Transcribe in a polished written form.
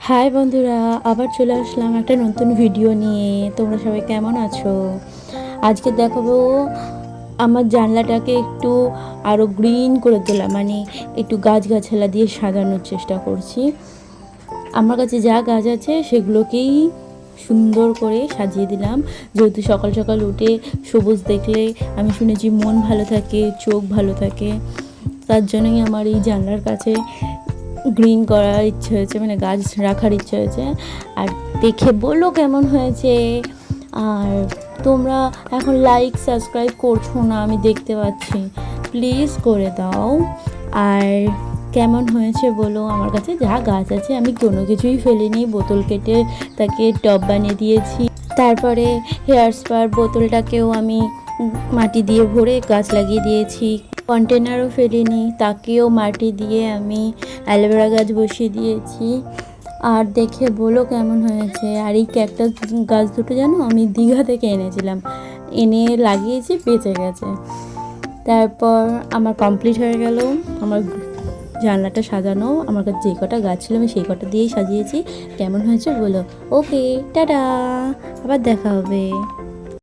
High বন্ধুরা, আবার চলে আসলাম একটা নতুন ভিডিও নিয়ে। তোমরা সবাই কেমন আছো? আজকে দেখাবো আমার জানলাটাকে একটু আরও গ্রিন করে তোলা, মানে একটু গাছগাছালা দিয়ে সাজানোর চেষ্টা করছি। আমার কাছে যা গাছ আছে সেগুলোকেই সুন্দর করে সাজিয়ে দিলাম, যেহেতু সকাল সকাল উঠে সবুজ দেখলে আমি শুনেছি মন ভালো থাকে, চোখ ভালো থাকে। তার জন্যই আমার এই জানলার কাছে গ্রিন করার ইচ্ছে হয়েছে, মানে গাছ রাখার ইচ্ছে হয়েছে। আর দেখে বলো কেমন হয়েছে। আর তোমরা এখন লাইক সাবস্ক্রাইব করছো না, আমি দেখতে পাচ্ছি, প্লিজ করে দাও। আর কেমন হয়েছে বলো। আমার কাছে যা গাছ আছে আমি কোনো কিছুই ফেলিনি, বোতল কেটে তাকে টব বানিয়ে দিয়েছি। তারপরে হেয়ার স্পার বোতলটাকেও আমি মাটি দিয়ে ভরে গাছ লাগিয়ে দিয়েছি। কন্টেনারও ফেলিনি, তাকেও মাটি দিয়ে আমি অ্যালোভেরা গাছ বসিয়ে দিয়েছি। আর দেখে বলো কেমন হয়েছে। আর এই ক্যাকটাস গাছ দুটো জানো আমি দীঘা থেকে এনেছিলাম, এনে লাগিয়েছি, বেঁচে গেছে। তারপর আমার কমপ্লিট হয়ে গেল আমার জানলাটা সাজানো। আমার কাছে যে কটা গাছ ছিল আমি সেই কটা দিয়েই সাজিয়েছি। কেমন হয়েছে বলো। ওকে, টাটা, আবার দেখা হবে।